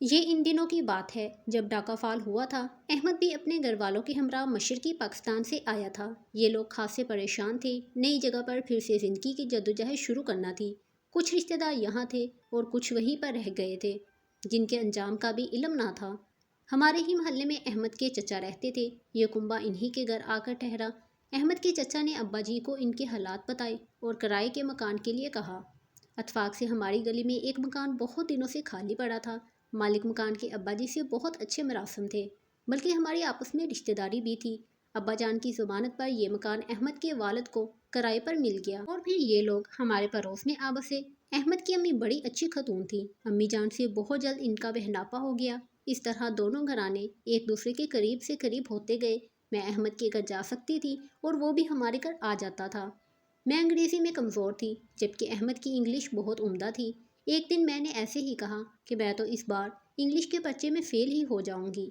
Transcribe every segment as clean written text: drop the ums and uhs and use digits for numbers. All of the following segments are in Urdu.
یہ ان دنوں کی بات ہے جب ڈاکہ فال ہوا تھا۔ احمد بھی اپنے گھر والوں کے ہمراہ مشرقی پاکستان سے آیا تھا۔ یہ لوگ خاصے پریشان تھے، نئی جگہ پر پھر سے زندگی کی جدوجہد شروع کرنا تھی۔ کچھ رشتہ دار یہاں تھے اور کچھ وہیں پر رہ گئے تھے جن کے انجام کا بھی علم نہ تھا۔ ہمارے ہی محلے میں احمد کے چچا رہتے تھے، یہ کنبہ انہی کے گھر آ کر ٹھہرا۔ احمد کے چچا نے ابا جی کو ان کے حالات بتائے اور کرائے کے مکان کے لیے کہا۔ اتفاق سے ہماری گلی میں ایک مکان بہت دنوں سے خالی پڑا تھا۔ مالک مکان کے ابا جی سے بہت اچھے مراسم تھے، بلکہ ہماری آپس میں رشتہ داری بھی تھی۔ ابا جان کی ضمانت پر یہ مکان احمد کے والد کو کرائے پر مل گیا اور پھر یہ لوگ ہمارے پڑوس میں آ بسے۔ احمد کی امی بڑی اچھی خاتون تھی، امی جان سے بہت جلد ان کا بہناپا ہو گیا۔ اس طرح دونوں گھرانے ایک دوسرے کے قریب سے قریب ہوتے گئے۔ میں احمد کے گھر جا سکتی تھی اور وہ بھی ہمارے گھر آ جاتا تھا۔ میں انگریزی میں کمزور تھی جبکہ احمد کی انگلش بہت عمدہ تھی۔ ایک دن میں نے ایسے ہی کہا کہ میں تو اس بار انگلش کے پرچے میں فیل ہی ہو جاؤں گی۔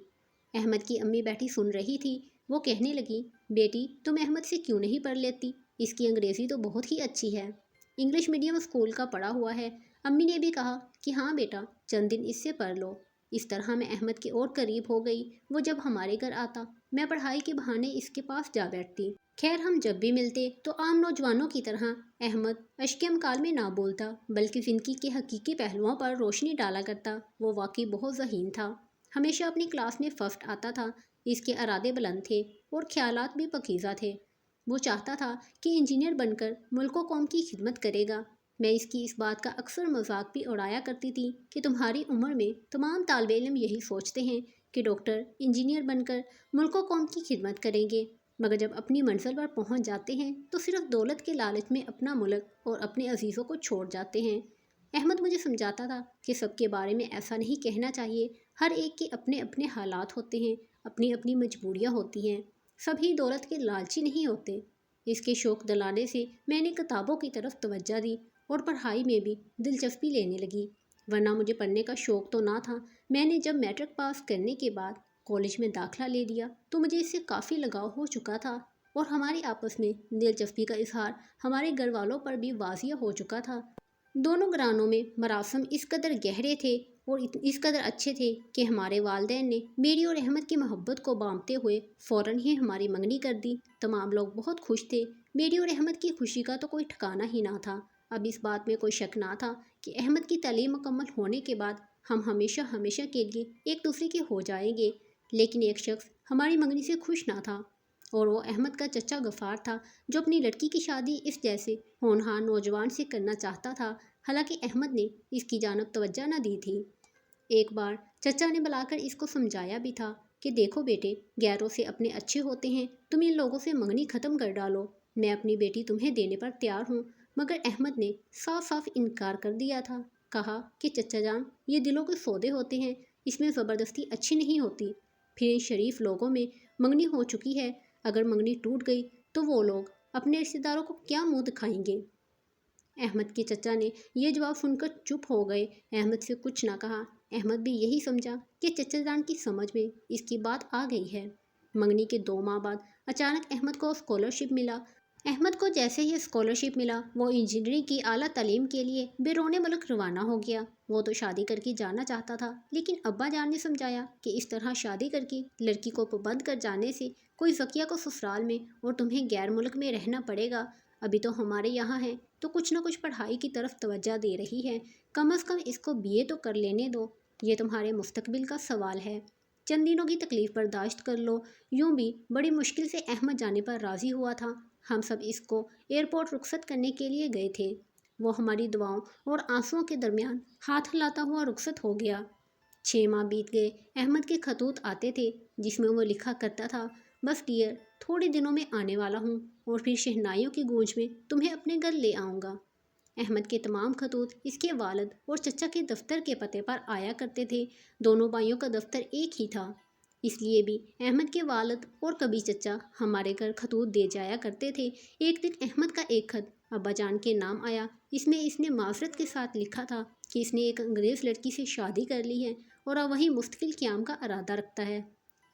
احمد کی امی بیٹھی سن رہی تھی، وہ کہنے لگی، بیٹی تم احمد سے کیوں نہیں پڑھ لیتی؟ اس کی انگریزی تو بہت ہی اچھی ہے، انگلش میڈیم اسکول کا پڑھا ہوا ہے۔ امی نے بھی کہا کہ ہاں بیٹا چند دن اس سے پڑھ لو۔ اس طرح میں احمد کے اور قریب ہو گئی۔ وہ جب ہمارے گھر آتا میں پڑھائی کے بہانے اس کے پاس جا بیٹھتی۔ خیر ہم جب بھی ملتے تو عام نوجوانوں کی طرح احمد اشک امکال میں نہ بولتا بلکہ زندگی کے حقیقی پہلوؤں پر روشنی ڈالا کرتا۔ وہ واقعی بہت ذہین تھا، ہمیشہ اپنی کلاس میں فرسٹ آتا تھا۔ اس کے ارادے بلند تھے اور خیالات بھی پاکیزہ تھے۔ وہ چاہتا تھا کہ انجینئر بن کر ملک و قوم کی خدمت کرے گا۔ میں اس کی اس بات کا اکثر مذاق بھی اڑایا کرتی تھی کہ تمہاری عمر میں تمام طالب علم یہی سوچتے ہیں کہ ڈاکٹر انجینئر بن کر ملک و قوم کی خدمت کریں گے، مگر جب اپنی منزل پر پہنچ جاتے ہیں تو صرف دولت کے لالچ میں اپنا ملک اور اپنے عزیزوں کو چھوڑ جاتے ہیں۔ احمد مجھے سمجھاتا تھا کہ سب کے بارے میں ایسا نہیں کہنا چاہیے، ہر ایک کے اپنے اپنے حالات ہوتے ہیں، اپنی اپنی مجبوریاں ہوتی ہیں، سبھی دولت کے لالچی نہیں ہوتے۔ اس کے شوق دلانے سے میں نے کتابوں کی طرف توجہ دی اور پڑھائی میں بھی دلچسپی لینے لگی، ورنہ مجھے پڑھنے کا شوق تو نہ تھا۔ میں نے جب میٹرک پاس کرنے کے بعد کالج میں داخلہ لے لیا تو مجھے اس سے کافی لگاؤ ہو چکا تھا اور ہماری آپس میں دلچسپی کا اظہار ہمارے گھر والوں پر بھی واضح ہو چکا تھا۔ دونوں گھرانوں میں مراسم اس قدر گہرے تھے اور اس قدر اچھے تھے کہ ہمارے والدین نے میری اور احمد کی محبت کو بامتے ہوئے فوراً ہی ہماری منگنی کر دی۔ تمام لوگ بہت خوش تھے، میری اور احمد کی خوشی کا تو کوئی ٹھکانہ ہی نہ تھا۔ اب اس بات میں کوئی شک نہ تھا کہ احمد کی تعلیم مکمل ہونے کے بعد ہم ہمیشہ ہمیشہ کے لیے ایک دوسرے کے ہو جائیں گے۔ لیکن ایک شخص ہماری منگنی سے خوش نہ تھا اور وہ احمد کا چچا غفار تھا، جو اپنی لڑکی کی شادی اس جیسے ہونہار نوجوان سے کرنا چاہتا تھا، حالانکہ احمد نے اس کی جانب توجہ نہ دی تھی۔ ایک بار چچا نے بلا کر اس کو سمجھایا بھی تھا کہ دیکھو بیٹے، غیروں سے اپنے اچھے ہوتے ہیں، تم ان لوگوں سے منگنی ختم کر ڈالو، میں اپنی بیٹی تمہیں دینے پر تیار ہوں۔ مگر احمد نے صاف صاف انکار کر دیا تھا، کہا کہ چچا جان یہ دلوں کے سودے ہوتے ہیں، اس میں زبردستی اچھی نہیں ہوتی۔ پھر ان شریف لوگوں میں منگنی ہو چکی ہے، اگر منگنی ٹوٹ گئی تو وہ لوگ اپنے رشتہ داروں کو کیا منہ دکھائیں گے؟ احمد کے چچا نے یہ جواب سن کر چپ ہو گئے، احمد سے کچھ نہ کہا۔ احمد بھی یہی سمجھا کہ چچا جان کی سمجھ میں اس کی بات آ گئی ہے۔ منگنی کے 2 ماہ بعد اچانک احمد کو اسکالرشپ ملا۔ احمد کو جیسے ہی اسکالرشپ ملا وہ انجینئرنگ کی اعلیٰ تعلیم کے لیے بیرون ملک روانہ ہو گیا۔ وہ تو شادی کر کے جانا چاہتا تھا، لیکن ابا جان نے سمجھایا کہ اس طرح شادی کر کے لڑکی کو پابند کر جانے سے کوئی ذکیہ کو سسرال میں اور تمہیں غیر ملک میں رہنا پڑے گا۔ ابھی تو ہمارے یہاں ہے تو کچھ نہ کچھ پڑھائی کی طرف توجہ دے رہی ہے، کم از کم اس کو BA تو کر لینے دو، یہ تمہارے مستقبل کا سوال ہے، چند دنوں کی تکلیف برداشت کر لو۔ یوں بھی بڑی مشکل سے احمد جانے پر راضی ہوا تھا۔ ہم سب اس کو ایئرپورٹ رخصت کرنے کے لیے گئے تھے، وہ ہماری دعاؤں اور آنسوؤں کے درمیان ہاتھ ہلاتا ہوا رخصت ہو گیا۔ 6 ماہ بیت گئے، احمد کے خطوط آتے تھے جس میں وہ لکھا کرتا تھا، بس ڈیئر تھوڑے دنوں میں آنے والا ہوں اور پھر شہنائیوں کی گونج میں تمہیں اپنے گھر لے آؤں گا۔ احمد کے تمام خطوط اس کے والد اور چچا کے دفتر کے پتے پر آیا کرتے تھے، دونوں بھائیوں کا دفتر ایک ہی تھا، اس لیے بھی احمد کے والد اور کبھی چچا ہمارے گھر خطوط دے جایا کرتے تھے۔ ایک دن احمد کا ایک خط ابا جان کے نام آیا، اس میں اس نے معذرت کے ساتھ لکھا تھا کہ اس نے ایک انگریز لڑکی سے شادی کر لی ہے اور اب وہیں مستقل قیام کا ارادہ رکھتا ہے۔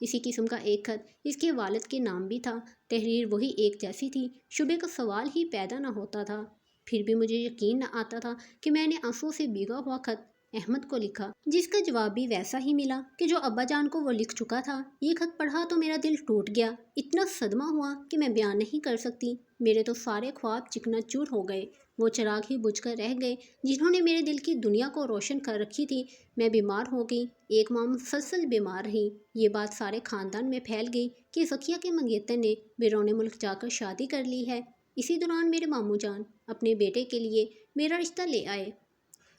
اسی قسم کا ایک خط اس کے والد کے نام بھی تھا، تحریر وہی ایک جیسی تھی، شبے کا سوال ہی پیدا نہ ہوتا تھا۔ پھر بھی مجھے یقین نہ آتا تھا کہ میں نے آنسوؤں سے بھیگا ہوا خط احمد کو لکھا، جس کا جواب بھی ویسا ہی ملا کہ جو ابا جان کو وہ لکھ چکا تھا۔ یہ خط پڑھا تو میرا دل ٹوٹ گیا، اتنا صدمہ ہوا کہ میں بیان نہیں کر سکتی۔ میرے تو سارے خواب چکنا چور ہو گئے، وہ چراغ ہی بجھ کر رہ گئے جنہوں نے میرے دل کی دنیا کو روشن کر رکھی تھی۔ میں بیمار ہو گئی، ایک ماہ مسلسل بیمار رہی۔ یہ بات سارے خاندان میں پھیل گئی کہ ذکیہ کے منگیتر نے بیرون ملک جا کر شادی کر لی ہے۔ اسی دوران میرے ماموں جان اپنے بیٹے کے لیے میرا رشتہ لے آئے۔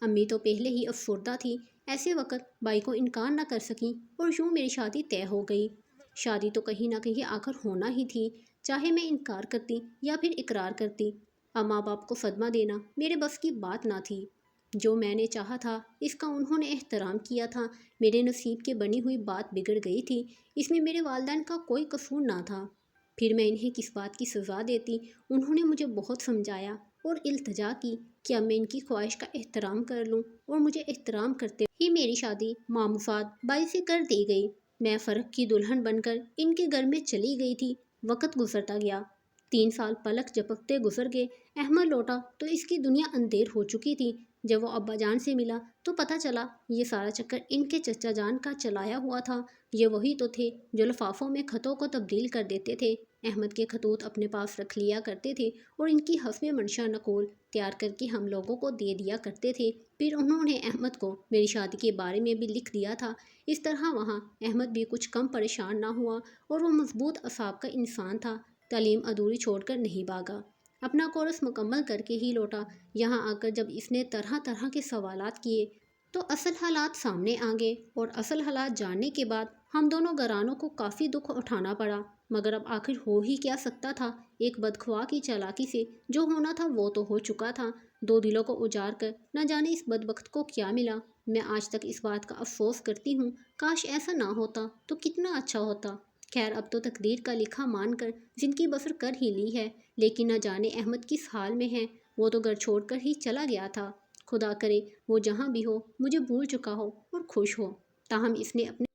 امی تو پہلے ہی افسردہ تھی، ایسے وقت بھائی کو انکار نہ کر سکیں اور یوں میری شادی طے ہو گئی۔ شادی تو کہیں نہ کہیں آ کر ہونا ہی تھی، چاہے میں انکار کرتی یا پھر اقرار کرتی۔ اب ماں باپ کو صدمہ دینا میرے بس کی بات نہ تھی۔ جو میں نے چاہا تھا اس کا انہوں نے احترام کیا تھا۔ میرے نصیب کی بنی ہوئی بات بگڑ گئی تھی، اس میں میرے والدین کا کوئی قصور نہ تھا۔ پھر میں انہیں کس بات کی سزا دیتی؟ انہوں نے مجھے بہت سمجھایا اور التجا کی کہ اب میں ان کی خواہش کا احترام کر لوں، اور مجھے احترام کرتے ہی میری شادی ماموفات بائی سے کر دی گئی۔ میں فرح کی دلہن بن کر ان کے گھر میں چلی گئی تھی۔ وقت گزرتا گیا، 3 سال پلک جھپکتے گزر گئے۔ احمد لوٹا تو اس کی دنیا اندھیر ہو چکی تھی۔ جب وہ ابا جان سے ملا تو پتہ چلا یہ سارا چکر ان کے چچا جان کا چلایا ہوا تھا۔ یہ وہی تو تھے جو لفافوں میں خطوں کو تبدیل کر دیتے تھے، احمد کے خطوط اپنے پاس رکھ لیا کرتے تھے اور ان کی حسب منشا نقول تیار کر کے ہم لوگوں کو دے دیا کرتے تھے۔ پھر انہوں نے احمد کو میری شادی کے بارے میں بھی لکھ دیا تھا۔ اس طرح وہاں احمد بھی کچھ کم پریشان نہ ہوا، اور وہ مضبوط اعصاب کا انسان تھا، تعلیم ادھوری چھوڑ کر نہیں بھاگا، اپنا کورس مکمل کر کے ہی لوٹا۔ یہاں آ کر جب اس نے طرح طرح کے سوالات کیے تو اصل حالات سامنے آ گئے، اور اصل حالات جاننے کے بعد ہم دونوں گھرانوں کو کافی دکھ اٹھانا پڑا۔ مگر اب آخر ہو ہی کیا سکتا تھا؟ ایک بدخواہ کی چالاکی سے جو ہونا تھا وہ تو ہو چکا تھا۔ 2 دلوں کو اجاڑ کر نہ جانے اس بدبخت کو کیا ملا۔ میں آج تک اس بات کا افسوس کرتی ہوں، کاش ایسا نہ ہوتا تو کتنا اچھا ہوتا۔ خیر اب تو تقدیر کا لکھا مان کر زندگی بسر کر ہی لی ہے، لیکن نہ جانے احمد کس حال میں ہے۔ وہ تو گھر چھوڑ کر ہی چلا گیا تھا۔ خدا کرے وہ جہاں بھی ہو مجھے بھول چکا ہو اور خوش ہو۔ تاہم اس نے اپنے